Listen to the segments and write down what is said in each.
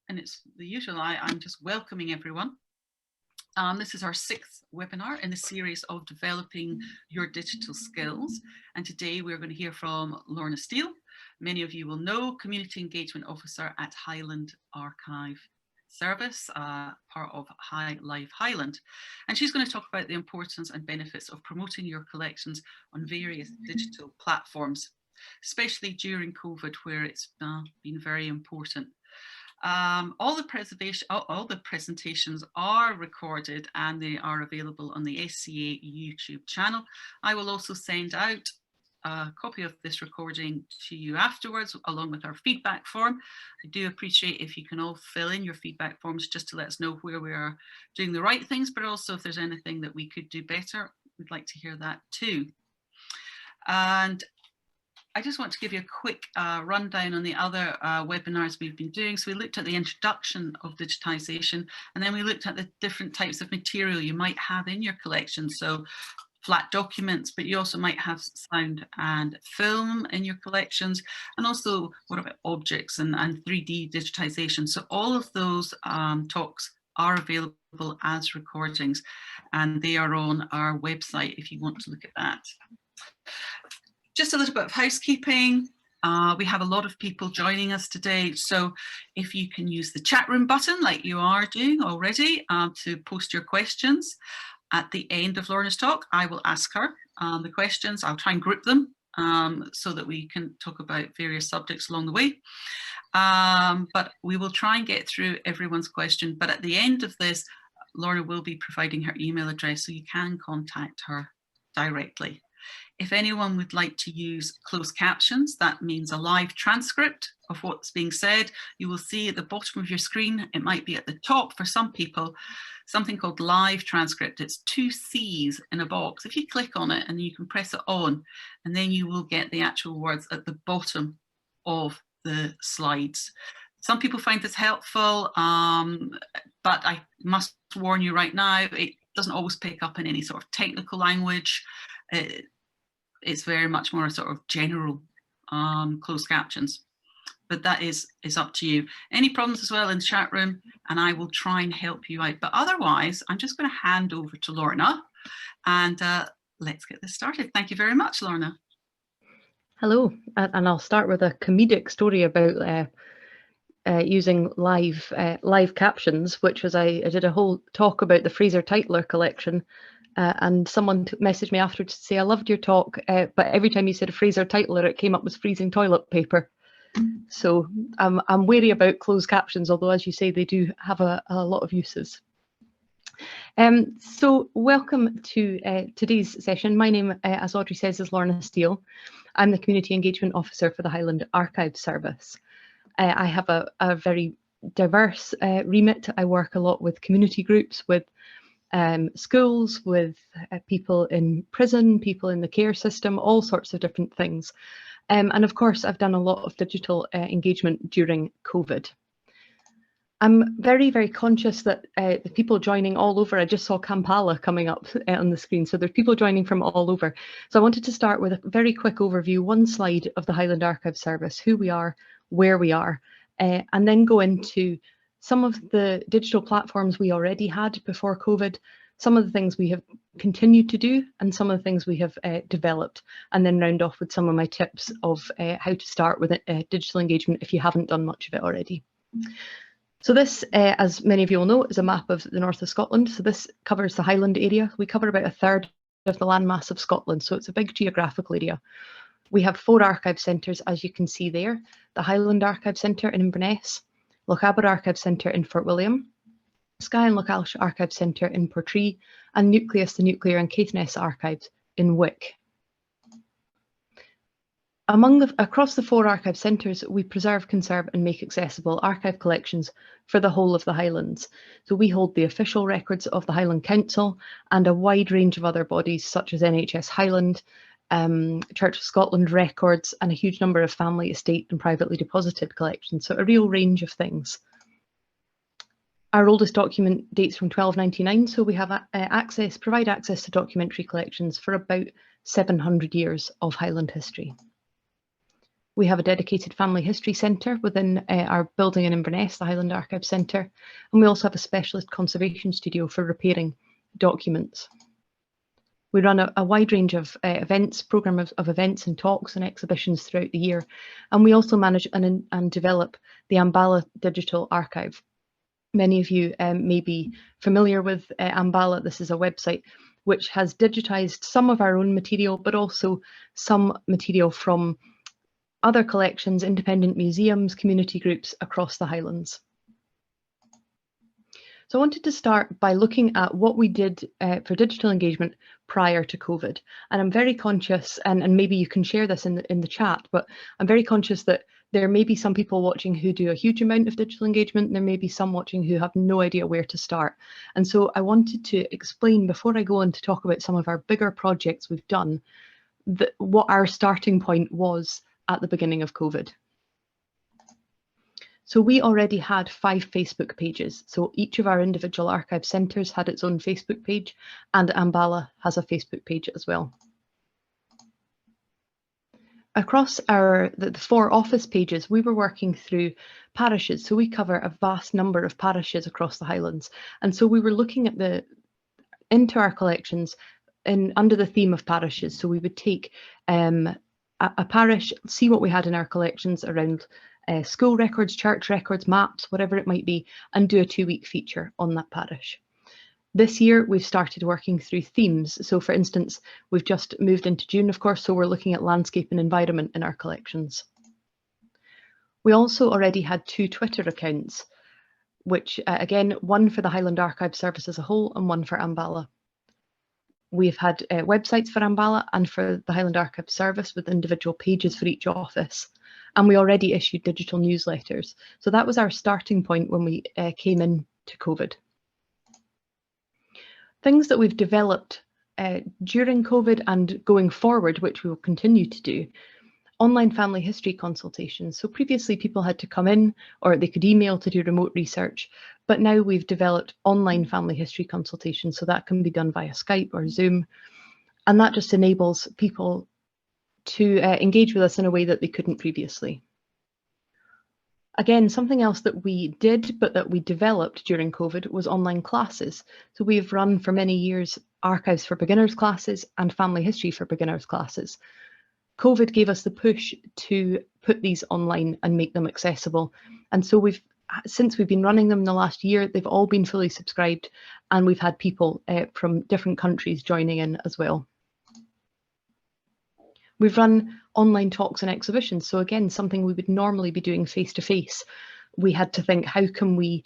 and it's the usual, I'm just welcoming everyone. This is our 6th webinar in the series of developing your digital skills. And today we're going to hear from Lorna Steele. Many of you will know, Community Engagement Officer at Highland Archive Service, part of High Life Highland. And she's going to talk about the importance and benefits of promoting your collections on various digital platforms, especially during COVID, where it's been very important. All the presentations are recorded and they are available on the SCA YouTube channel. I will also send out a copy of this recording to you afterwards, along with our feedback form. I do appreciate if you can all fill in your feedback forms just to let us know where we are doing the right things, but also if there's anything that we could do better, we'd like to hear that too. And I just want to give you a quick rundown on the other webinars we've been doing. So we looked at the introduction of digitization, and then we looked at the different types of material you might have in your collection. So flat documents, but you also might have sound and film in your collections, and also what about objects and 3D digitization. So all of those talks are available as recordings, and they are on our website if you want to look at that. Just a little bit of housekeeping. We have a lot of people joining us today, so if you can use the chat room button like you are doing already to post your questions. At the end of Lorna's talk, I will ask her the questions. I'll try and group them so that we can talk about various subjects along the way. But we will try and get through everyone's question. But at the end of this, Lorna will be providing her email address so you can contact her directly. If anyone would like to use closed captions, that means a live transcript of what's being said. You will see at the bottom of your screen, it might be at the top for some people, something called live transcript. It's 2 C's in a box. If you click on it and you can press it on, and then you will get the actual words at the bottom of the slides. Some people find this helpful, but I must warn you right now, it doesn't always pick up in any sort of technical language. It's very much more a sort of general closed captions, but that is up to you. Any problems as well in the chat room, and I will try and help you out. But otherwise, I'm just going to hand over to Lorna, and let's get this started. Thank you very much, Lorna. Hello, and I'll start with a comedic story about using live captions, which was I did a whole talk about the Fraser Tytler collection. And someone messaged me afterwards to say, I loved your talk, but every time you said a Fraser Tytler, it came up with freezing toilet paper. So I'm wary about closed captions, although as you say, they do have a lot of uses. So welcome to today's session. My name, as Audrey says, is Lorna Steele. I'm the Community Engagement Officer for the Highland Archive Service. I have a very diverse remit. I work a lot with community groups, with schools, with people in prison, people in the care system, all sorts of different things. And of course, I've done a lot of digital engagement during COVID. I'm very, very conscious that the people joining all over, I just saw Kampala coming up on the screen, so there's people joining from all over. So I wanted to start with a very quick overview, one slide of the Highland Archive Service, who we are, where we are, and then go into some of the digital platforms we already had before COVID, some of the things we have continued to do, and some of the things we have developed, and then round off with some of my tips of how to start with digital engagement if you haven't done much of it already. So this, as many of you will know, is a map of the north of Scotland. So this covers the Highland area. We cover about 1/3 of the landmass of Scotland, so it's a big geographical area. We have 4 archive centres, as you can see there. The Highland Archive Centre in Inverness, Lochaber Archive Centre in Fort William, Skye and Lochaber Archive Centre in Portree, and Nucleus, the Nuclear and Caithness Archives in Wick. Across the 4 archive centres, we preserve, conserve and make accessible archive collections for the whole of the Highlands. So we hold the official records of the Highland Council and a wide range of other bodies such as NHS Highland, Church of Scotland records, and a huge number of family, estate and privately deposited collections, so a real range of things. Our oldest document dates from 1299, so we have provide access to documentary collections for about 700 years of Highland history. We have a dedicated family history centre within our building in Inverness, the Highland Archive Centre, and we also have a specialist conservation studio for repairing documents. We run a wide range of events, programme of events and talks and exhibitions throughout the year, and we also manage and develop the Ambala Digital Archive. Many of you may be familiar with Ambala. This is a website which has digitised some of our own material, but also some material from other collections, independent museums, community groups across the Highlands. So I wanted to start by looking at what we did for digital engagement prior to COVID. And I'm very conscious, and maybe you can share this in the chat, but I'm very conscious that there may be some people watching who do a huge amount of digital engagement. There may be some watching who have no idea where to start. And so I wanted to explain, before I go on to talk about some of our bigger projects we've done, what our starting point was at the beginning of COVID. So we already had 5 Facebook pages. So each of our individual archive centres had its own Facebook page, and Ambala has a Facebook page as well. Across the 4 office pages, we were working through parishes. So we cover a vast number of parishes across the Highlands. And so we were looking at into our collections under the theme of parishes. So we would take a parish, see what we had in our collections around school records, church records, maps, whatever it might be, and do a 2-week feature on that parish. This year, we've started working through themes. So for instance, we've just moved into June, of course, so we're looking at landscape and environment in our collections. We also already had 2 Twitter accounts, which again, one for the Highland Archive Service as a whole and one for Ambala. We've had websites for Ambala and for the Highland Archive Service with individual pages for each office. And we already issued digital newsletters. So that was our starting point when we came into COVID. Things that we've developed during COVID and going forward, which we will continue to do: online family history consultations. So previously people had to come in or they could email to do remote research, but now we've developed online family history consultations. So that can be done via Skype or Zoom. And that just enables people to engage with us in a way that they couldn't previously. Again, something else that we did, but that we developed during COVID, was online classes. So we've run for many years archives for beginners classes and family history for beginners classes. COVID gave us the push to put these online and make them accessible. And so since we've been running them in the last year, they've all been fully subscribed, and we've had people from different countries joining in as well. We've run online talks and exhibitions. So again, something we would normally be doing face-to-face. We had to think, how can we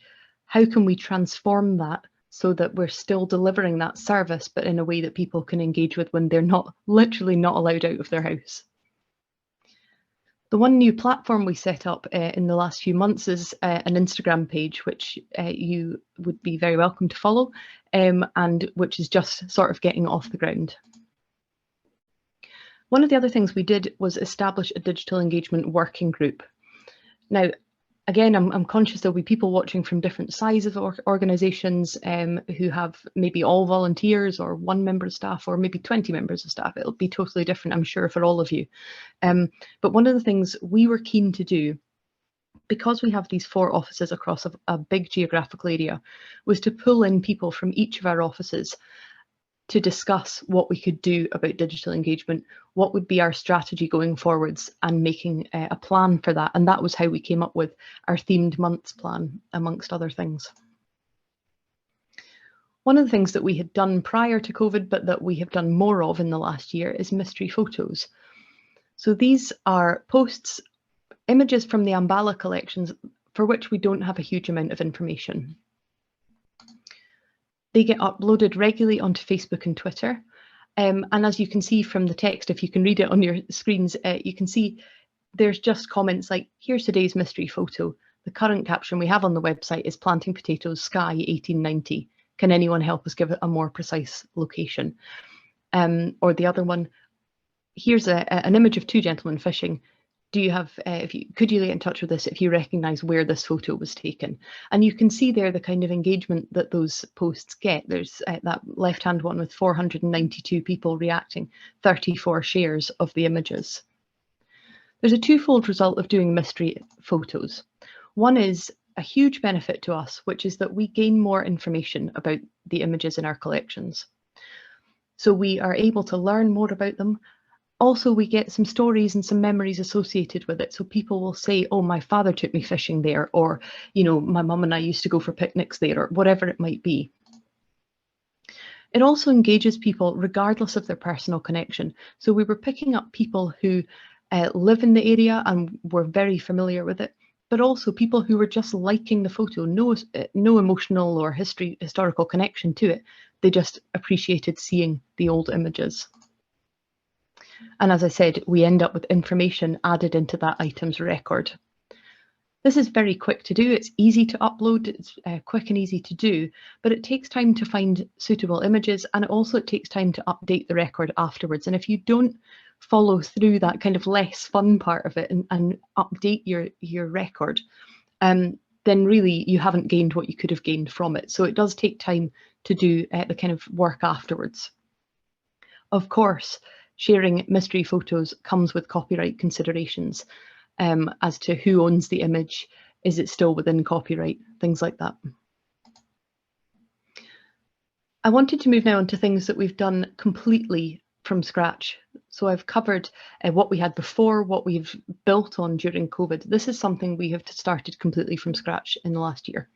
transform that so that we're still delivering that service, but in a way that people can engage with when they're literally not allowed out of their house. The one new platform we set up in the last few months is an Instagram page, which you would be very welcome to follow, and which is just sort of getting off the ground. One of the other things we did was establish a digital engagement working group. Now, again, I'm conscious there'll be people watching from different sizes of organisations who have maybe all volunteers or 1 member of staff or maybe 20 members of staff. It'll be totally different, I'm sure, for all of you. But one of the things we were keen to do, because we have these 4 offices across a big geographical area, was to pull in people from each of our offices to discuss what we could do about digital engagement, what would be our strategy going forwards, and making a plan for that. And that was how we came up with our themed months plan, amongst other things. One of the things that we had done prior to COVID, but that we have done more of in the last year, is mystery photos. So these are posts, images from the Ambala collections for which we don't have a huge amount of information. They get uploaded regularly onto Facebook and Twitter. And as you can see from the text, if you can read it on your screens, you can see there's just comments like, here's today's mystery photo. The current caption we have on the website is planting potatoes, sky 1890. Can anyone help us give it a more precise location? Or the other one, here's an image of 2 gentlemen fishing. Do you have, could you get in touch with us if you recognise where this photo was taken? And you can see there the kind of engagement that those posts get. There's that left-hand one with 492 people reacting, 34 shares of the images. There's a twofold result of doing mystery photos. One is a huge benefit to us, which is that we gain more information about the images in our collections. So we are able to learn more about them. Also, we get some stories and some memories associated with it. So people will say, oh, my father took me fishing there, or, you know, my mum and I used to go for picnics there, or whatever it might be. It also engages people regardless of their personal connection. So we were picking up people who live in the area and were very familiar with it, but also people who were just liking the photo, no emotional or historical connection to it. They just appreciated seeing the old images. And as I said, we end up with information added into that item's record. This is very quick to do. It's easy to upload. It's quick and easy to do, but it takes time to find suitable images, and it takes time to update the record afterwards. And if you don't follow through that kind of less fun part of it and update your record, then really you haven't gained what you could have gained from it. So it does take time to do the kind of work afterwards. Of course, sharing mystery photos comes with copyright considerations. As to who owns the image, is it still within copyright, things like that. I wanted to move now on to things that we've done completely from scratch. So I've covered what we had before, what we've built on during COVID. This is something we have started completely from scratch in the last year.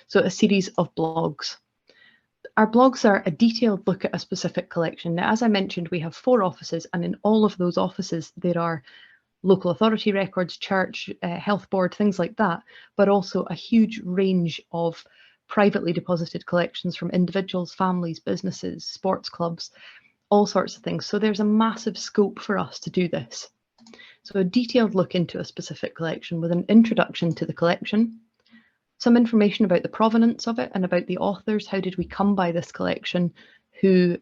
So a series of blogs. Our blogs are a detailed look at a specific collection. Now, as I mentioned, we have 4 offices, and in all of those offices, there are local authority records, church, health board, things like that, but also a huge range of privately deposited collections from individuals, families, businesses, sports clubs, all sorts of things. So there's a massive scope for us to do this. So a detailed look into a specific collection with an introduction to the collection, some information about the provenance of it and about the authors. How did we come by this collection? Who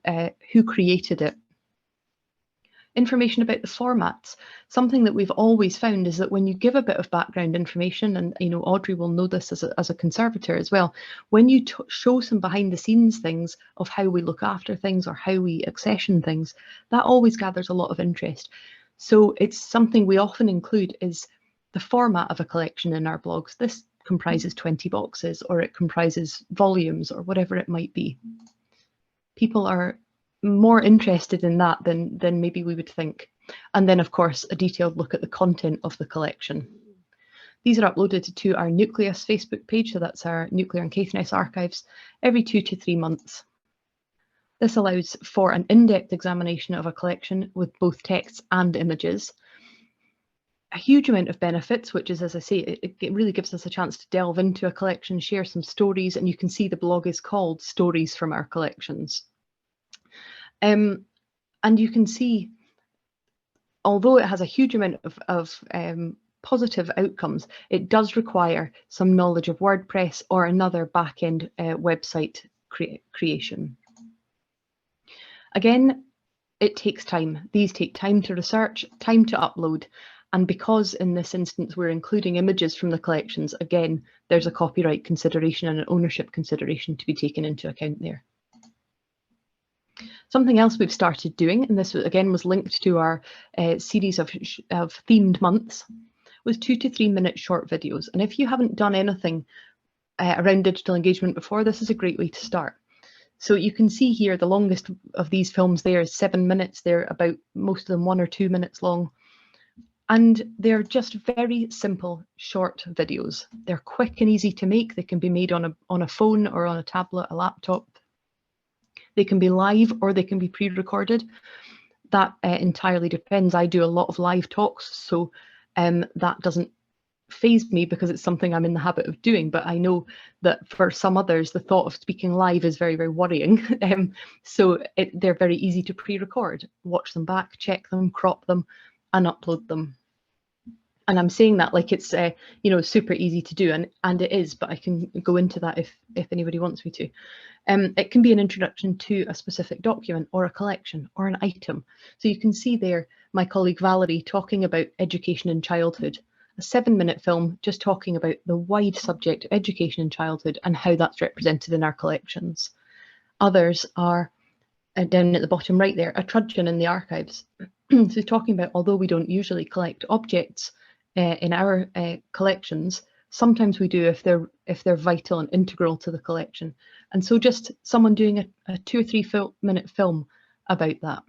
created it? Information about the formats. Something that we've always found is that when you give a bit of background information, and you know, Audrey will know this as a conservator as well, when you show some behind the scenes things of how we look after things or how we accession things, that always gathers a lot of interest. So it's something we often include is the format of a collection in our blogs. This comprises 20 boxes, or it comprises volumes, or whatever it might be. People are more interested in that than maybe we would think. And then, of course, a detailed look at the content of the collection. These are uploaded to our Nucleus Facebook page, so that's our Nuclear and Caithness archives, every 2 to 3 months. This allows for an in-depth examination of a collection with both texts and images. A huge amount of benefits, which is, as I say, it really gives us a chance to delve into a collection, share some stories, and you can see the blog is called Stories from Our Collections. And you can see, although it has a huge amount of positive outcomes, it does require some knowledge of WordPress or another back-end website creation. Again, it takes time. These take time to research, time to upload, and because in this instance we're including images from the collections, again, there's a copyright consideration and an ownership consideration to be taken into account there. Something else we've started doing, and this again was linked to our series of themed months, was 2 to 3 minute short videos. And if you haven't done anything around digital engagement before, this is a great way to start. So you can see here the longest of these films there is 7 minutes. They're about, most of them, 1 or 2 minutes long. And they're just very simple, short videos. They're quick and easy to make. They can be made on a phone or on a tablet, a laptop. They can be live or they can be pre-recorded. That entirely depends. I do a lot of live talks, so that doesn't faze me because it's something I'm in the habit of doing. But I know that for some others, the thought of speaking live is very, very worrying. So they're very easy to pre-record. Watch them back, check them, crop them, and upload them. And I'm saying that like it's you know, super easy to do, and it is, but I can go into that if anybody wants me to. It can be an introduction to a specific document or a collection or an item. So you can see there my colleague Valerie talking about education in childhood, a 7-minute film just talking about the wide subject of education in childhood and how that's represented in our collections. Others are down at the bottom right there, a trudgeon in the archives. So talking about, although we don't usually collect objects in our collections, sometimes we do if they're vital and integral to the collection. And so just someone doing a 2 or 3 minute film about that.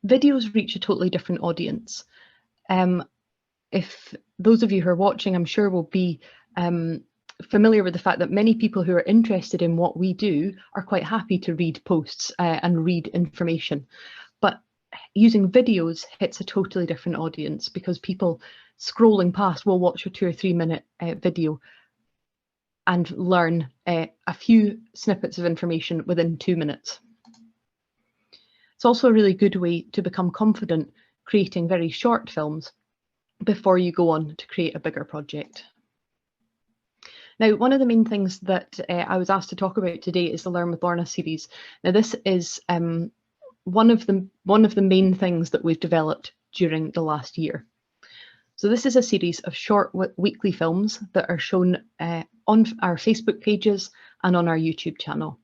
Videos reach a totally different audience. If those of you who are watching, I'm sure will be familiar with the fact that many people who are interested in what we do are quite happy to read posts and read information. But using videos hits a totally different audience, because people scrolling past will watch a 2 or 3 minute video and learn a few snippets of information within 2 minutes. It's also a really good way to become confident creating very short films before you go on to create a bigger project. Now, one of the main things that I was asked to talk about today is the Learn with Lorna series. Now, this is one of the main things that we've developed during the last year. So this is a series of short weekly films that are shown on our Facebook pages and on our YouTube channel.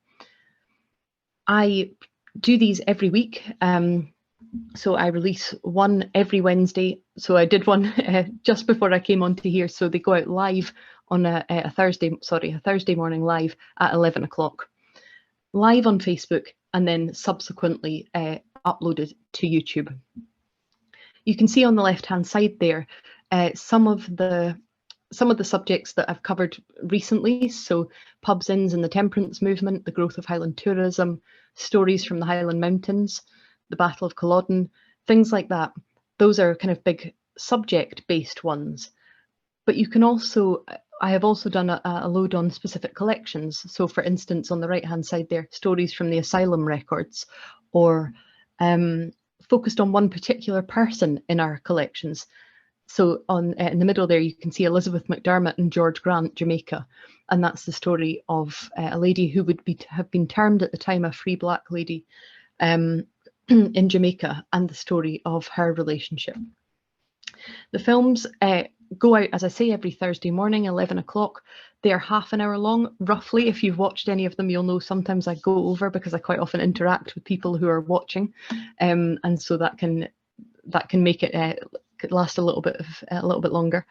I do these every week. So I release one every Wednesday. So I did one just before I came onto here. So they go out live on a Thursday morning live at 11 o'clock. Live on Facebook, and then subsequently uploaded to YouTube. You can see on the left-hand side there some of the subjects that I've covered recently. So pubs, inns and the temperance movement, the growth of Highland tourism, stories from the Highland Mountains, the Battle of Culloden, things like that. Those are kind of big subject-based ones. But you can also, I have also done a load on specific collections. So for instance, on the right-hand side there, stories from the asylum records, or focused on one particular person in our collections. So in the middle there, you can see Elizabeth McDermott and George Grant, Jamaica. And that's the story of a lady who would have been termed at the time a free black lady in Jamaica, and the story of her relationship. The films go out, as I say, every Thursday morning, 11 o'clock. They are half an hour long, roughly. If you've watched any of them, you'll know sometimes I go over, because I quite often interact with people who are watching, and so that can make it last a little bit longer.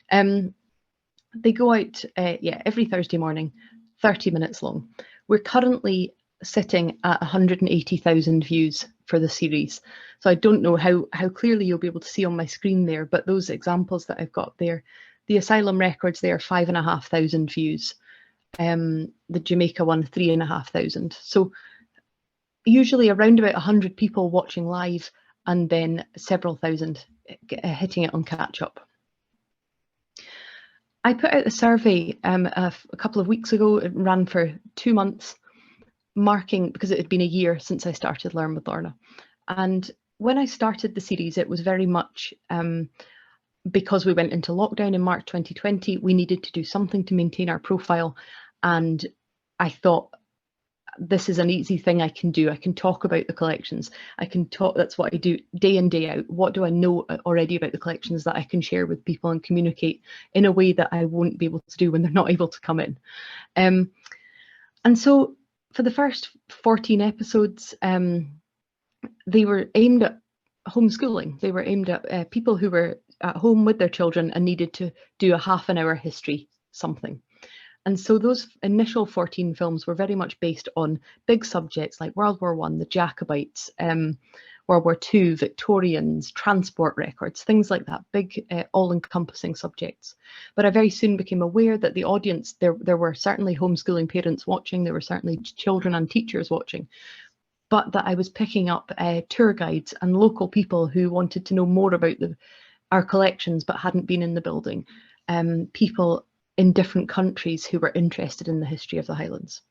They go out every Thursday morning, 30 minutes long. We're currently sitting at 180,000 views for the series. So I don't know how clearly you'll be able to see on my screen there, but those examples that I've got there, the asylum records, they are 5,500 views. The Jamaica one, 3,500. So usually around about 100 people watching live, and then several thousand hitting it on catch up. I put out a survey a couple of weeks ago. It ran for 2 months, marking, because it had been a year since I started Learn with Lorna. And when I started the series, it was very much because we went into lockdown in March 2020, we needed to do something to maintain our profile. And I thought, this is an easy thing I can do. I can talk about the collections. I can talk, that's what I do day in, day out. What do I know already about the collections that I can share with people and communicate in a way that I won't be able to do when they're not able to come in? And so for the first 14 episodes, they were aimed at homeschooling. They were aimed at people who were at home with their children and needed to do a half an hour history something. And so those initial 14 films were very much based on big subjects like World War I, the Jacobites, World War II, Victorians, transport records, things like that, big all-encompassing subjects. But I very soon became aware that the audience, there were certainly homeschooling parents watching, there were certainly children and teachers watching, but that I was picking up tour guides and local people who wanted to know more about our collections but hadn't been in the building, people in different countries who were interested in the history of the Highlands.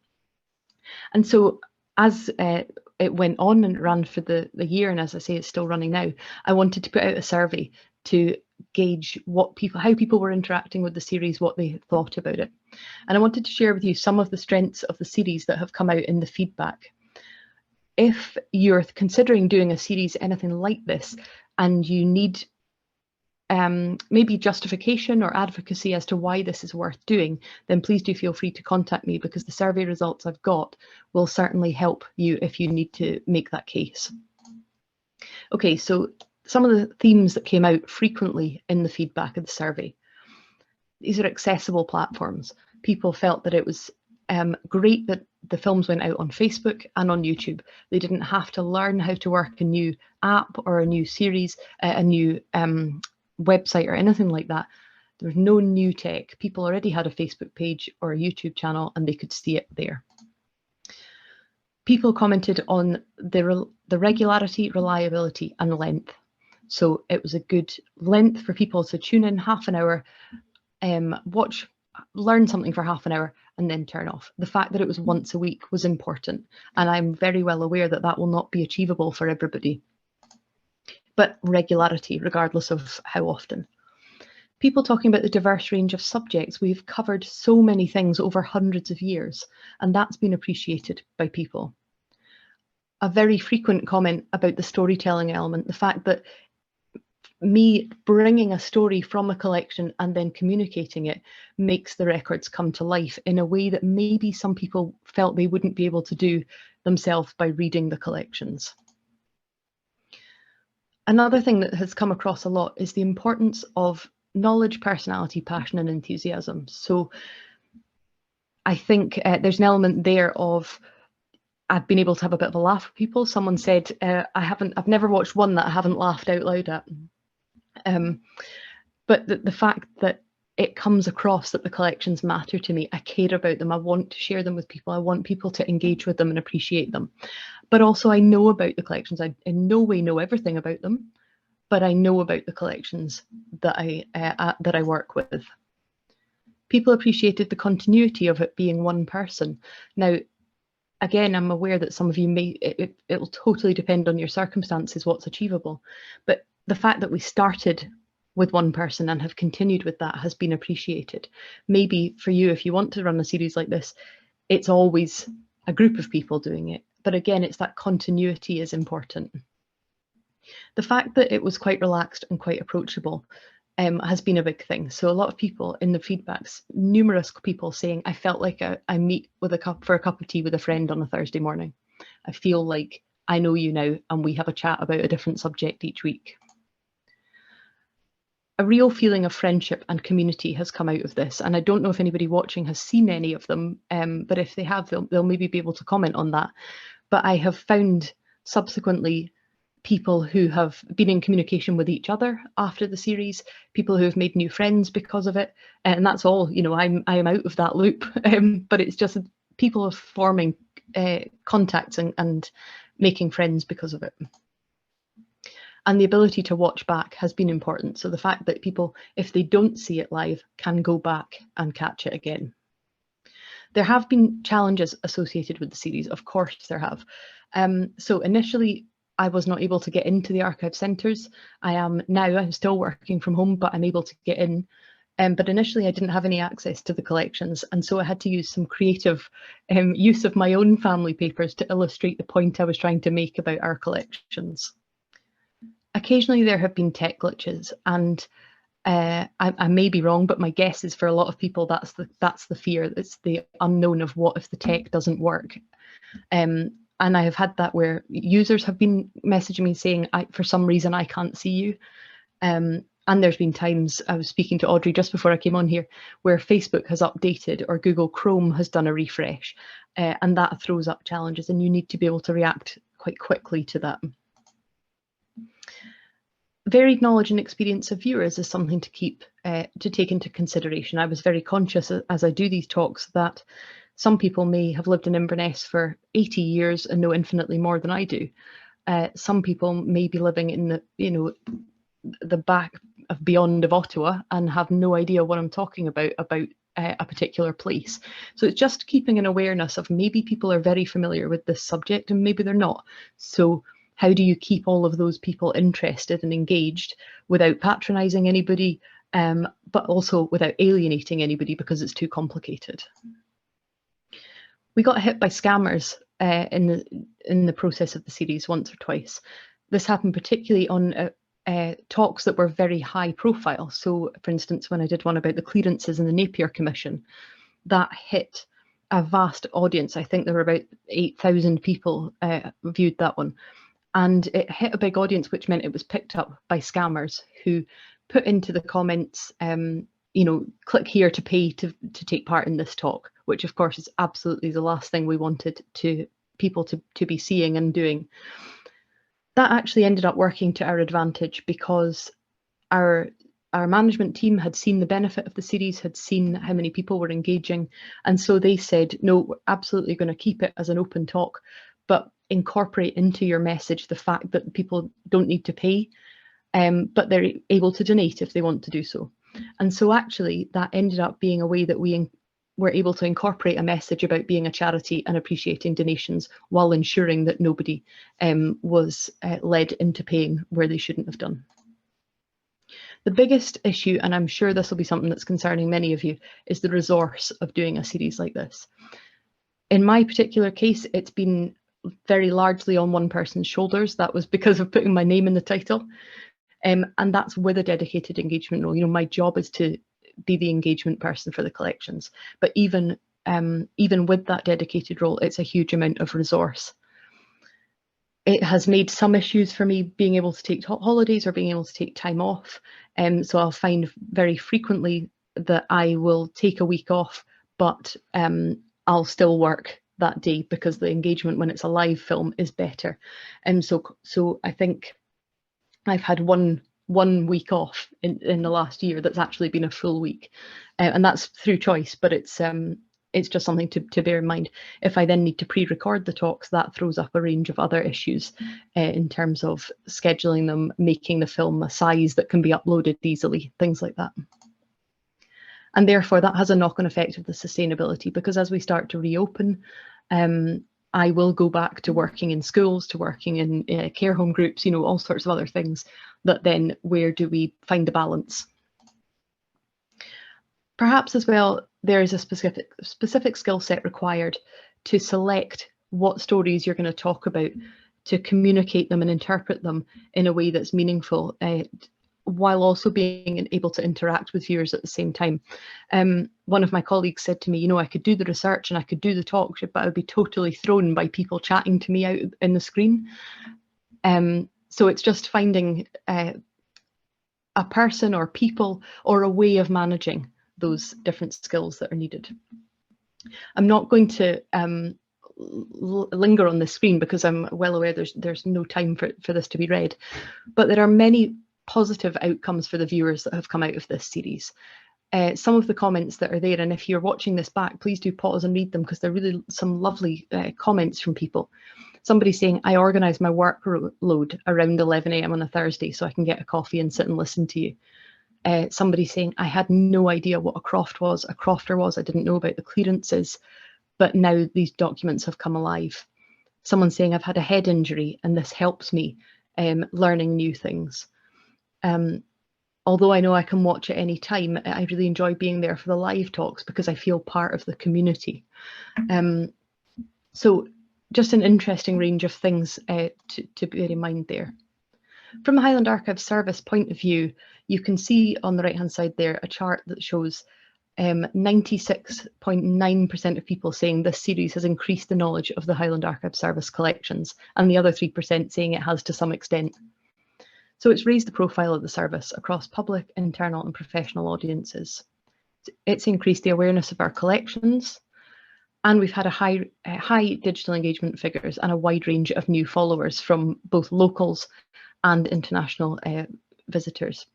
And so as it went on and ran for the year, and as I say, it's still running now, I wanted to put out a survey to gauge how people were interacting with the series, what they thought about it. And I wanted to share with you some of the strengths of the series that have come out in the feedback. If you're considering doing a series anything like this, and you need maybe justification or advocacy as to why this is worth doing, then please do feel free to contact me, because the survey results I've got will certainly help you if you need to make that case. Okay, so some of the themes that came out frequently in the feedback of the survey. These are accessible platforms. People felt that it was great that the films went out on Facebook and on YouTube. They didn't have to learn how to work a new app or a new series, a new website or anything like that. There was no new tech. People already had a Facebook page or a YouTube channel and they could see it there. People commented on the regularity, reliability and length. So it was a good length for people to tune in half an hour, watch, learn something for half an hour and then turn off. The fact that it was once a week was important, and I'm very well aware that that will not be achievable for everybody. But regularity, regardless of how often. People talking about the diverse range of subjects. We've covered so many things over hundreds of years, and that's been appreciated by people. A very frequent comment about the storytelling element, the fact that me bringing a story from a collection and then communicating it makes the records come to life in a way that maybe some people felt they wouldn't be able to do themselves by reading the collections. Another thing that has come across a lot is the importance of knowledge, personality, passion and enthusiasm. So I think there's an element there of I've been able to have a bit of a laugh with people. Someone said, I've never watched one that I haven't laughed out loud at. But the fact that it comes across that the collections matter to me, I care about them, I want to share them with people, I want people to engage with them and appreciate them. But also I know about the collections. I in no way know everything about them, but I know about the collections that I work with. People appreciated the continuity of it being one person. Now, again, I'm aware that some of you may, it'll totally depend on your circumstances, what's achievable. But the fact that we started with one person and have continued with that has been appreciated. Maybe for you, if you want to run a series like this, it's always a group of people doing it. But again, it's that continuity is important. The fact that it was quite relaxed and quite approachable has been a big thing. So a lot of people in the feedbacks, numerous people saying, I felt like I meet with for a cup of tea with a friend on a Thursday morning. I feel like I know you now and we have a chat about a different subject each week. A real feeling of friendship and community has come out of this. And I don't know if anybody watching has seen any of them, but if they have, they'll maybe be able to comment on that. But I have found subsequently people who have been in communication with each other after the series, people who have made new friends because of it. And that's all, you know, I am out of that loop, but it's just people are forming contacts and making friends because of it. And the ability to watch back has been important. So the fact that people, if they don't see it live, can go back and catch it again. There have been challenges associated with the series, of course there have. So initially, I was not able to get into the archive centres. I am now, I'm still working from home, but I'm able to get in. But initially I didn't have any access to the collections. And so I had to use some creative use of my own family papers to illustrate the point I was trying to make about our collections. Occasionally there have been tech glitches, and I may be wrong, but my guess is for a lot of people that's the fear. It's the unknown of what if the tech doesn't work. And I have had that where users have been messaging me saying, for some reason I can't see you. And there's been times, I was speaking to Audrey just before I came on here, where Facebook has updated or Google Chrome has done a refresh, and that throws up challenges, and you need to be able to react quite quickly to that. Varied knowledge and experience of viewers is something to take into consideration. I was very conscious as I do these talks that some people may have lived in Inverness for 80 years and know infinitely more than I do. Some people may be living in the back of beyond of Ottawa and have no idea what I'm talking about a particular place. So it's just keeping an awareness of maybe people are very familiar with this subject and maybe they're not. So how do you keep all of those people interested and engaged without patronising anybody, but also without alienating anybody because it's too complicated? We got hit by scammers in the process of the series once or twice. This happened particularly on talks that were very high profile. So, for instance, when I did one about the clearances in the Napier Commission, that hit a vast audience. I think there were about 8,000 people viewed that one. And it hit a big audience, which meant it was picked up by scammers who put into the comments, you know, click here to pay to take part in this talk, which of course is absolutely the last thing we wanted people to be seeing and doing. That actually ended up working to our advantage because our management team had seen the benefit of the series, had seen how many people were engaging, and so they said, no, we're absolutely going to keep it as an open talk, but incorporate into your message the fact that people don't need to pay, but they're able to donate if they want to do so. And so actually that ended up being a way that we were able to incorporate a message about being a charity and appreciating donations while ensuring that nobody was led into paying where they shouldn't have done. The biggest issue, and I'm sure this will be something that's concerning many of you, is the resource of doing a series like this. In my particular case, it's been very largely on one person's shoulders. That was because of putting my name in the title. And that's with a dedicated engagement role. You know, my job is to be the engagement person for the collections. But even with that dedicated role, it's a huge amount of resource. It has made some issues for me being able to take holidays or being able to take time off. So I'll find very frequently that I will take a week off, but I'll still work that day because the engagement when it's a live film is better. And so I think I've had one week off in the last year that's actually been a full week, and that's through choice, but it's just something to bear in mind. If I then need to pre-record the talks, that throws up a range of other issues in terms of scheduling them, making the film a size that can be uploaded easily, things like that. And therefore that has a knock-on effect of the sustainability, because as we start to reopen, I will go back to working in schools, to working in care home groups, you know, all sorts of other things, that then where do we find the balance? Perhaps as well, there is a specific skill set required to select what stories you're going to talk about, to communicate them and interpret them in a way that's meaningful, while also being able to interact with viewers at the same time. One of my colleagues said to me, you know, I could do the research and I could do the talk, but I would be totally thrown by people chatting to me out in the screen. So it's just finding a person or people or a way of managing those different skills that are needed. I'm not going to linger on the screen because I'm well aware there's no time for this to be read, but there are many positive outcomes for the viewers that have come out of this series. Some of the comments that are there, and if you're watching this back, please do pause and read them, because they're really some lovely comments from people. Somebody saying, I organise my workload around 11 AM on a Thursday so I can get a coffee and sit and listen to you. Somebody saying, I had no idea what a crofter was. I didn't know about the clearances, but now these documents have come alive. Someone saying, I've had a head injury and this helps me learning new things. Although I know I can watch at any time, I really enjoy being there for the live talks because I feel part of the community. So just an interesting range of things to bear in mind there. From the Highland Archive Service point of view, you can see on the right-hand side there a chart that shows 96.9% of people saying this series has increased the knowledge of the Highland Archive Service collections, and the other 3% saying it has to some extent. So it's raised the profile of the service across public, internal and professional audiences. It's increased the awareness of our collections, and we've had a high digital engagement figures and a wide range of new followers from both locals and international visitors.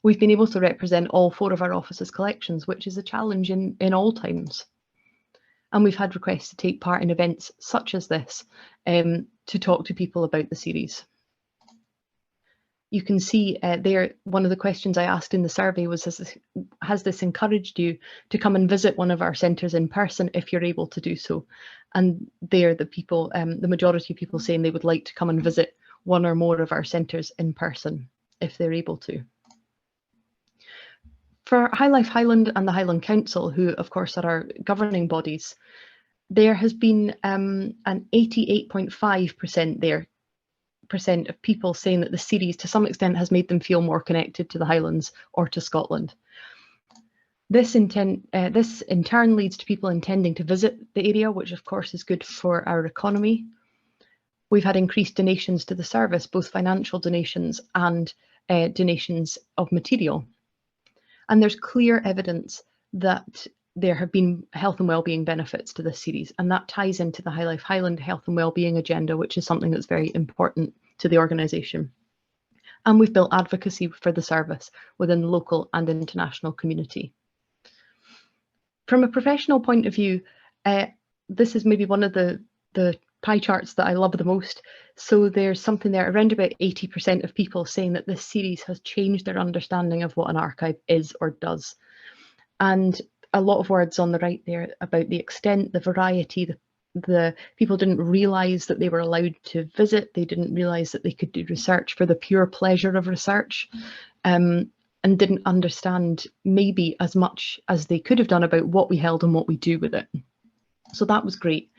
We've been able to represent all 4 of our offices' collections, which is a challenge in all times. And we've had requests to take part in events such as this to talk to people about the series. You can see there, one of the questions I asked in the survey was, has this encouraged you to come and visit one of our centres in person if you're able to do so? And there, the people, the majority of people saying they would like to come and visit one or more of our centres in person if they're able to. For High Life Highland and the Highland Council, who of course are our governing bodies, there has been an 88.5% of people saying that the series to some extent has made them feel more connected to the Highlands or to Scotland. This in turn leads to people intending to visit the area, which of course is good for our economy. We've had increased donations to the service, both financial donations and donations of material. And there's clear evidence that there have been health and wellbeing benefits to this series, and that ties into the High Life Highland health and wellbeing agenda, which is something that's very important to the organisation. And we've built advocacy for the service within the local and international community. From a professional point of view, this is maybe one of the pie charts that I love the most. So there's something there, around about 80% of people saying that this series has changed their understanding of what an archive is or does. And a lot of words on the right there about the extent, the variety, the people didn't realise that they were allowed to visit, they didn't realise that they could do research for the pure pleasure of research, and didn't understand maybe as much as they could have done about what we held and what we do with it. So that was great.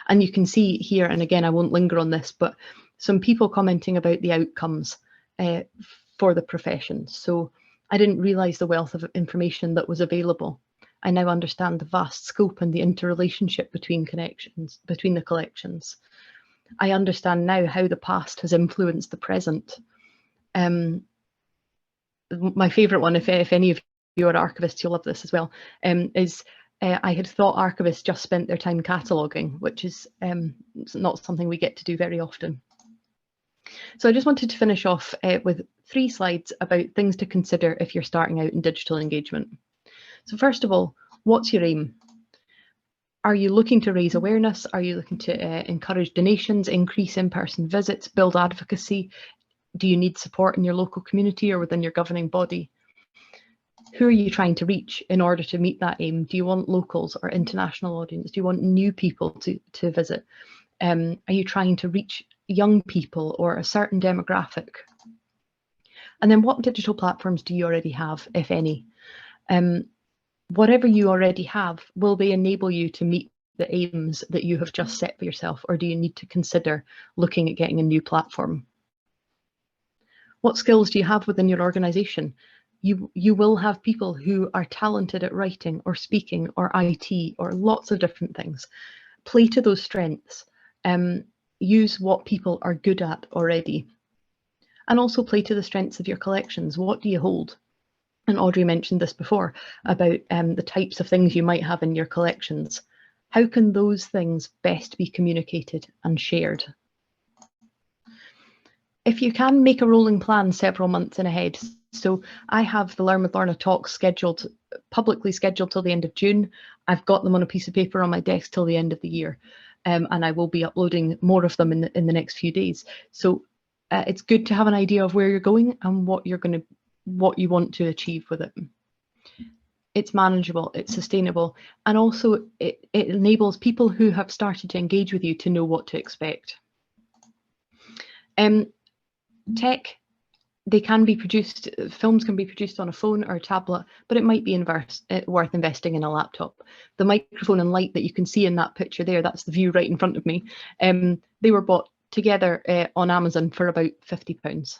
And you can see here, and again, I won't linger on this, but some people commenting about the outcomes for the profession. So I didn't realise the wealth of information that was available. I now understand the vast scope and the interrelationship between the collections. I understand now how the past has influenced the present. My favourite one, if any of you are archivists, you'll love this as well, is I had thought archivists just spent their time cataloguing, which is not something we get to do very often. So I just wanted to finish off with 3 slides about things to consider if you're starting out in digital engagement. So first of all, what's your aim? Are you looking to raise awareness? Are you looking to encourage donations, increase in-person visits, build advocacy? Do you need support in your local community or within your governing body? Who are you trying to reach in order to meet that aim? Do you want locals or international audience? Do you want new people to visit? Are you trying to reach young people or a certain demographic? And then what digital platforms do you already have, if any? Whatever you already have, will they enable you to meet the aims that you have just set for yourself, or do you need to consider looking at getting a new platform? What skills do you have within your organisation? You will have people who are talented at writing or speaking or IT or lots of different things. Play to those strengths. Use what people are good at already. And also play to the strengths of your collections. What do you hold? And Audrey mentioned this before about the types of things you might have in your collections. How can those things best be communicated and shared? If you can, make a rolling plan several months in ahead. So I have the Learn with Lorna talks publicly scheduled till the end of June. I've got them on a piece of paper on my desk till the end of the year. And I will be uploading more of them in the next few days. So it's good to have an idea of where you're going and what you want to achieve with it. It's manageable, it's sustainable, and also it enables people who have started to engage with you to know what to expect. Tech, they can be produced, films can be produced on a phone or a tablet, but it might be worth investing in a laptop. The microphone and light that you can see in that picture there, that's the view right in front of me. They were bought together on Amazon for about £50.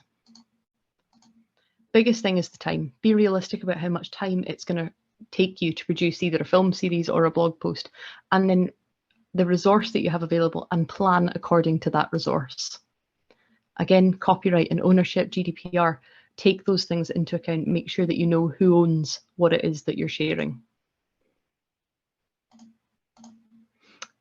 Biggest thing is the time. Be realistic about how much time it's going to take you to produce either a film series or a blog post, and then the resource that you have available, and plan according to that resource. Again, copyright and ownership, GDPR, take those things into account. Make sure that you know who owns what it is that you're sharing.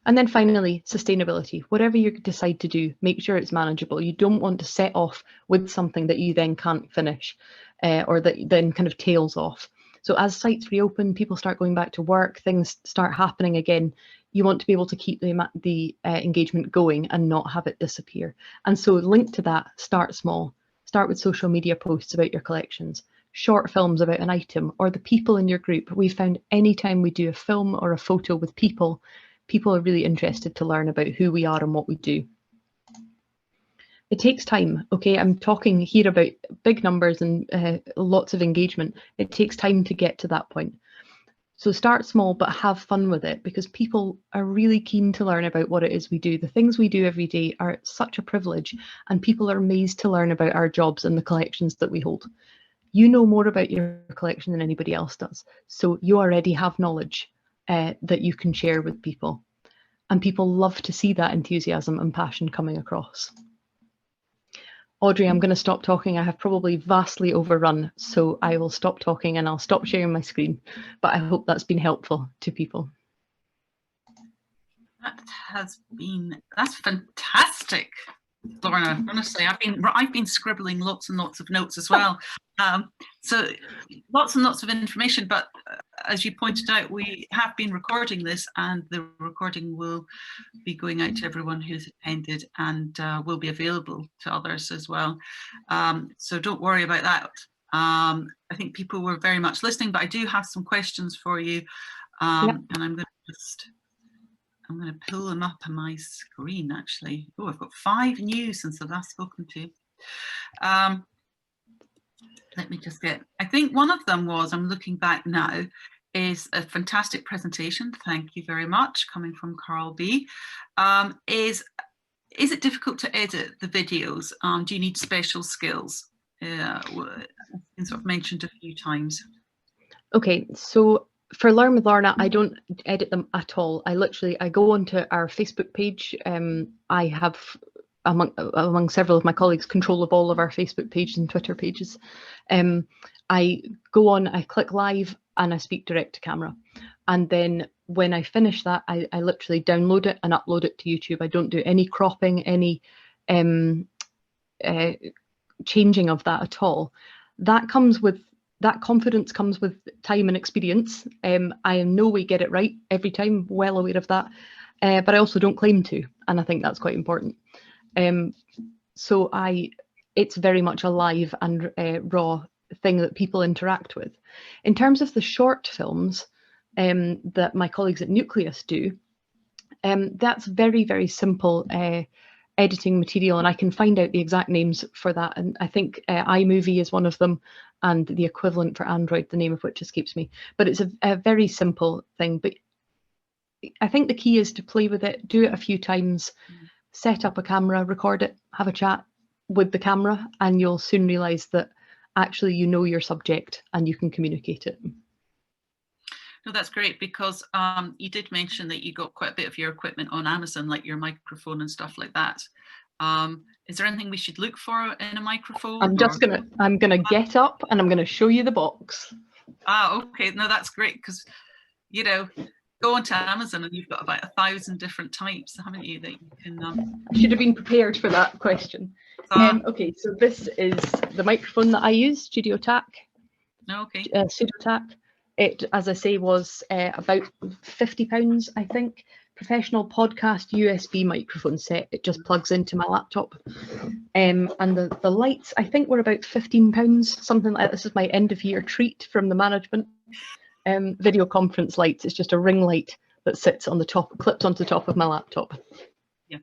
And then finally, sustainability. Whatever you decide to do, make sure it's manageable. You don't want to set off with something that you then can't finish or that then kind of tails off. So as sites reopen, people start going back to work, things start happening again, you want to be able to keep the engagement going and not have it disappear. And so linked to that, start small. Start with social media posts about your collections, short films about an item or the people in your group. We found anytime we do a film or a photo with people, people are really interested to learn about who we are and what we do. It takes time, okay? I'm talking here about big numbers and lots of engagement. It takes time to get to that point. So start small, but have fun with it, because people are really keen to learn about what it is we do. The things we do every day are such a privilege, and people are amazed to learn about our jobs and the collections that we hold. You know more about your collection than anybody else does. So you already have knowledge that you can share with people. and people love to see that enthusiasm and passion coming across. Audrey, I'm going to stop talking. I have probably vastly overrun, so I will stop talking and I'll stop sharing my screen, but I hope that's been helpful to people. That's fantastic, Lorna. Honestly, I've been scribbling lots and lots of notes as well. So lots and lots of information, but as you pointed out, we have been recording this, and the recording will be going out to everyone who's attended, and will be available to others as well. So don't worry about that. I think people were very much listening, but I do have some questions for you, and I'm going to pull them up on my screen, actually. Oh, I've got 5 new since I've last spoken to. Let me just I think one of them was, I'm looking back now, is a fantastic presentation. Thank you very much, coming from Carl B. Is it difficult to edit the videos? Do you need special skills? It's been sort of mentioned a few times. Okay, so for Learn with Lorna, I don't edit them at all. I go onto our Facebook page. I have, among several of my colleagues, control of all of our Facebook pages and Twitter pages. I go on, I click live, and I speak direct to camera. And then when I finish that, I literally download it and upload it to YouTube. I don't do any cropping, any changing of that at all. That confidence comes with time and experience. I in no way get it right every time, well aware of that, but I also don't claim to, and I think that's quite important. So it's very much a live and raw thing that people interact with. In terms of the short films that my colleagues at Nucleus do, that's very, very simple editing material, and I can find out the exact names for that. And I think iMovie is one of them, and the equivalent for Android, the name of which escapes me. But it's a very simple thing. But I think the key is to play with it, do it a few times, set up a camera, record it, have a chat with the camera, and you'll soon realize that actually you know your subject and you can communicate it. No, that's great, because you did mention that you got quite a bit of your equipment on Amazon, like your microphone and stuff like that. Is there anything we should look for in a microphone? I'm gonna get up and I'm gonna show you the box. Okay. No, that's great, because go onto Amazon and you've got about 1,000 different types, haven't you? That you can. I should have been prepared for that question. Okay, so this is the microphone that I use, Studio TAC. Okay. Pseudo TAC. It, as I say, was about £50, I think. Professional podcast USB microphone set. It just plugs into my laptop. And the lights, I think, were about £15, something like that. This is my end of year treat from the management. Video conference lights. It's just a ring light that sits on the top, clips onto the top of my laptop. Yeah.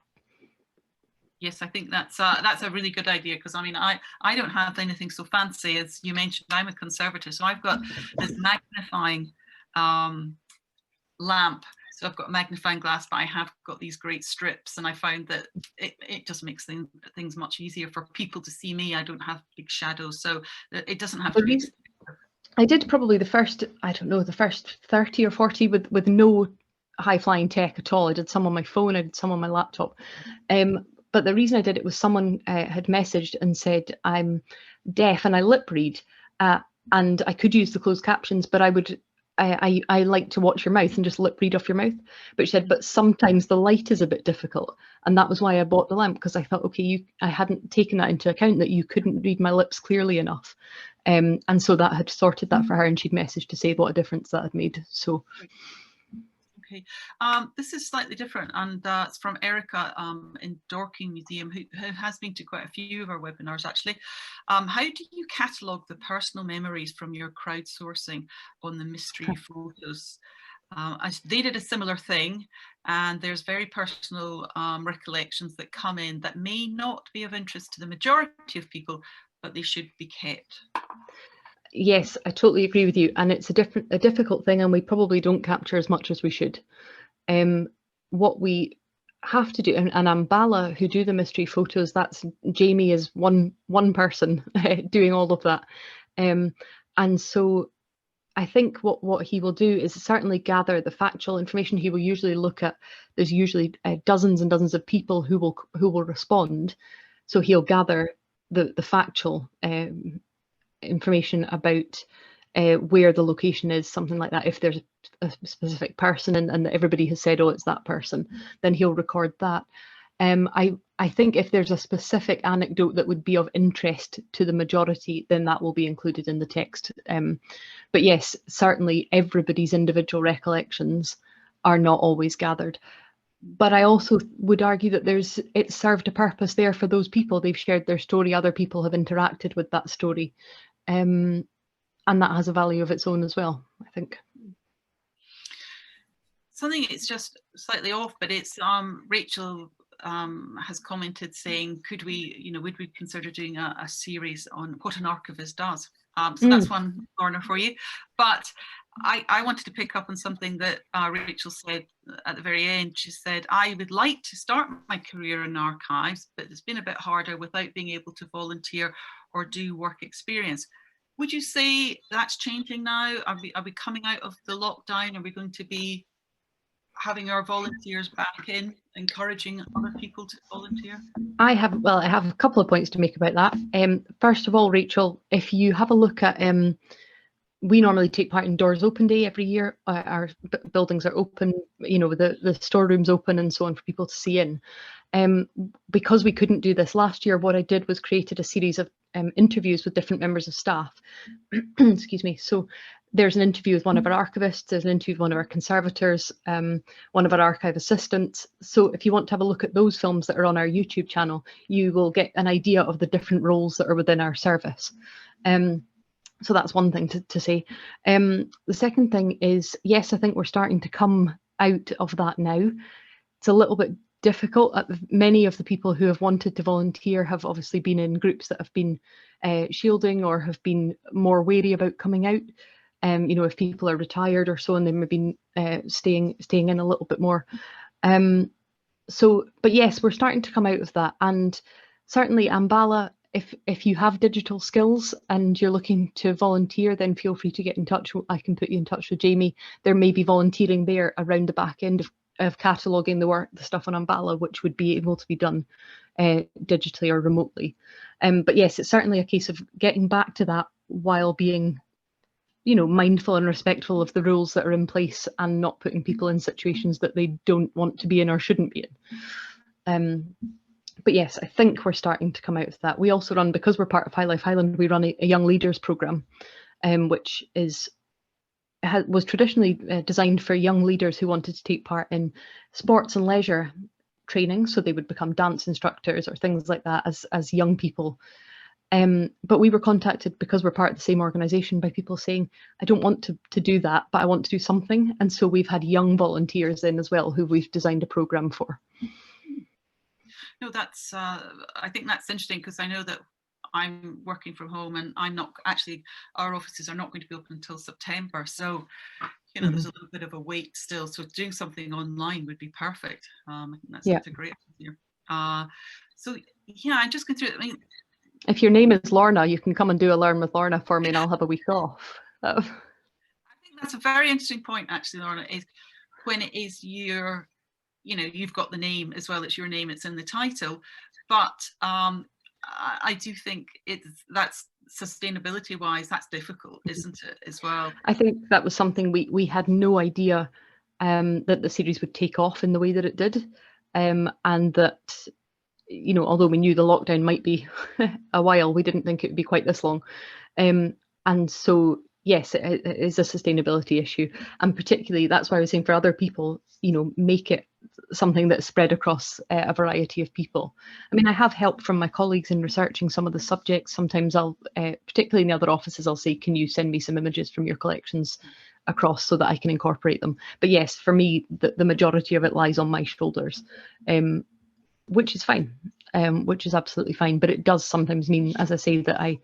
Yes, I think that's a really good idea, because I mean, I don't have anything so fancy. As you mentioned, I'm a conservative, so I've got this magnifying lamp. So I've got a magnifying glass, but I have got these great strips, and I found that it just makes things much easier for people to see me. I don't have big shadows, so it doesn't have to be. I did probably the first 30 or 40 with no high flying tech at all. I did some on my phone, I did some on my laptop. But the reason I did it was someone had messaged and said, I'm deaf and I lip read, and I could use the closed captions, but I like to watch your mouth and just lip read off your mouth. But she said, but sometimes the light is a bit difficult. And that was why I bought the lamp, because I thought, okay, I hadn't taken that into account, that you couldn't read my lips clearly enough. And so that had sorted that for her, and she'd messaged to say what a difference that had made. So. Okay, this is slightly different, and it's from Erica in Dorking Museum, who has been to quite a few of our webinars actually. How do you catalogue the personal memories from your crowdsourcing on the mystery photos? They did a similar thing, and there's very personal recollections that come in that may not be of interest to the majority of people, but they should be kept. Yes, I totally agree with you, and it's a difficult thing, and we probably don't capture as much as we should. What we have to do, and Ambala, who do the mystery photos, that's Jamie is one person doing all of that, and so I think what he will do is certainly gather the factual information. He will usually look at, there's usually dozens and dozens of people who will respond. So he'll gather the factual information about where the location is, something like that. If there's a specific person and everybody has said, oh, it's that person, then he'll record that. I think if there's a specific anecdote that would be of interest to the majority, then that will be included in the text. But yes, certainly everybody's individual recollections are not always gathered. But I also would argue that it's served a purpose there for those people. They've shared their story, other people have interacted with that story. And that has a value of its own as well, I think. Something it's just slightly off, but it's Rachel has commented saying, would we consider doing a series on what an archivist does? So that's one, Lorna, for you. But I wanted to pick up on something that Rachel said at the very end. She said, I would like to start my career in archives, but it's been a bit harder without being able to volunteer or do work experience. Would you say that's changing now? Are we coming out of the lockdown? Are we going to be having our volunteers back in, encouraging other people to volunteer? I have a couple of points to make about that. First of all, Rachel, if you have a look at, we normally take part in Doors Open Day every year. Our buildings are open, the storerooms open and so on for people to see in. Because we couldn't do this last year, what I did was created a series of interviews with different members of staff. Excuse me. So there's an interview with one of our archivists, there's an interview with one of our conservators, one of our archive assistants. So if you want to have a look at those films that are on our YouTube channel, you will get an idea of the different roles that are within our service. So that's one thing to say. The second thing is, yes, I think we're starting to come out of that now. It's a little bit difficult. Many of the people who have wanted to volunteer have obviously been in groups that have been shielding or have been more wary about coming out. If people are retired or so, and they may be staying in a little bit more. But yes, we're starting to come out of that. And certainly Ambala, if you have digital skills and you're looking to volunteer, then feel free to get in touch. I can put you in touch with Jamie. There may be volunteering there around the back end of cataloguing the stuff on Ambala, which would be able to be done digitally or remotely. But yes, it's certainly a case of getting back to that while being mindful and respectful of the rules that are in place and not putting people in situations that they don't want to be in or shouldn't be in. But yes, I think we're starting to come out of that. We also run, because we're part of High Life Highland, we run a young leaders programme, which was traditionally designed for young leaders who wanted to take part in sports and leisure training, so they would become dance instructors or things like that as young people. But we were contacted, because we're part of the same organisation, by people saying, I don't want to do that, but I want to do something. And so we've had young volunteers in as well, who we've designed a programme for. No, that's, I think that's interesting, because I know that I'm working from home and I'm not actually, our offices are not going to be open until September. So, there's a little bit of a wait still. So doing something online would be perfect. I think that's a great idea. So yeah, I'm just going through it. I mean, if your name is Lorna, you can come and do a Learn with Lorna for me and I'll have a week off. I think that's a very interesting point, actually, Lorna, is when it is your, you've got the name as well, it's your name, it's in the title. But I do think that's sustainability wise, that's difficult, isn't it, as well? I think that was something we had no idea that the series would take off in the way that it did. And that, although we knew the lockdown might be a while, we didn't think it would be quite this long. And so, yes, it is a sustainability issue. And particularly, that's why I was saying, for other people, make it something that's spread across a variety of people. I mean, I have help from my colleagues in researching some of the subjects. Sometimes I'll, particularly in the other offices, I'll say, can you send me some images from your collections across so that I can incorporate them? But yes, for me, the majority of it lies on my shoulders. Which is fine, which is absolutely fine. But it does sometimes mean, as I say, that I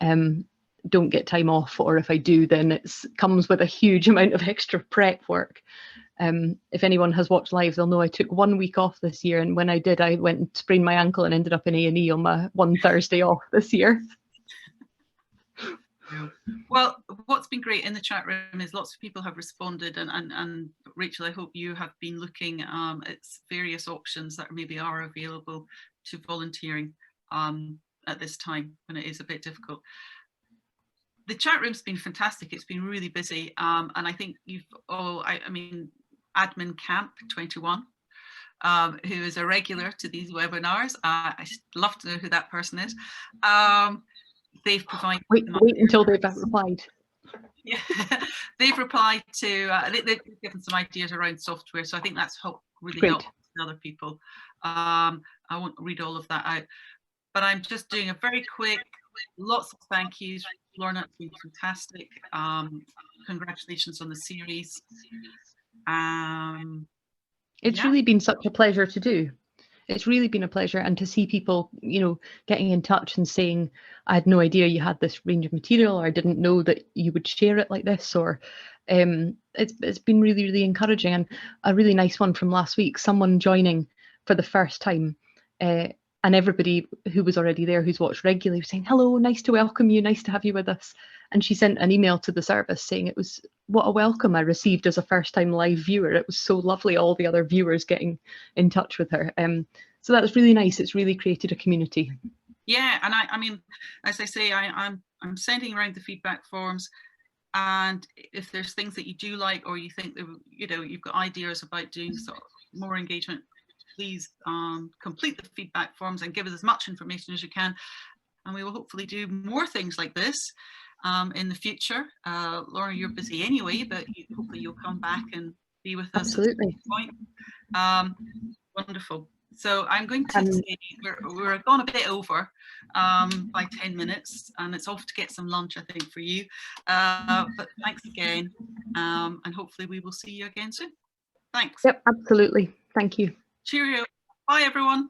don't get time off, or if I do, then it comes with a huge amount of extra prep work. If anyone has watched live, they'll know I took 1 week off this year, and when I did, I went and sprained my ankle and ended up in A&E on my one Thursday off this year. Yeah. Well, what's been great in the chat room is lots of people have responded, and Rachel, I hope you have been looking at various options that maybe are available to volunteering at this time when it is a bit difficult. The chat room's been fantastic. It's been really busy, and I think you've all, I mean, Admin Camp 21, who is a regular to these webinars. I'd love to know who that person is. They've provided. Wait until they've replied. Yeah, they've replied to. They've given some ideas around software, so I think that's really helped other people. I won't read all of that out, but I'm just doing a very quick. Lots of thank yous, Lorna. It's been fantastic. Congratulations on the series. It's really been such a pleasure to do. It's really been a pleasure, and to see people, you know, getting in touch and saying, I had no idea you had this range of material, or I didn't know that you would share it like this, or it's been really, really encouraging. And a really nice one from last week, someone joining for the first time, and everybody who was already there, who's watched regularly, was saying, hello, nice to welcome you, nice to have you with us. And she sent an email to the service saying it was, what a welcome I received as a first-time live viewer. It was so lovely, all the other viewers getting in touch with her. So that was really nice. It's really created a community. Yeah, and I mean, as I say, I'm sending around the feedback forms, and if there's things that you do like, or you think that, you know, you've got ideas about doing sort of more engagement, please complete the feedback forms and give us as much information as you can, and we will hopefully do more things like this in the future. Laura, you're busy anyway, but hopefully you'll come back and be with us. Absolutely. At some point. Wonderful. So I'm going to say we're gone a bit over by 10 minutes, and it's off to get some lunch, I think, for you. But thanks again, and hopefully we will see you again soon. Thanks. Yep, absolutely. Thank you. Cheerio. Bye, everyone.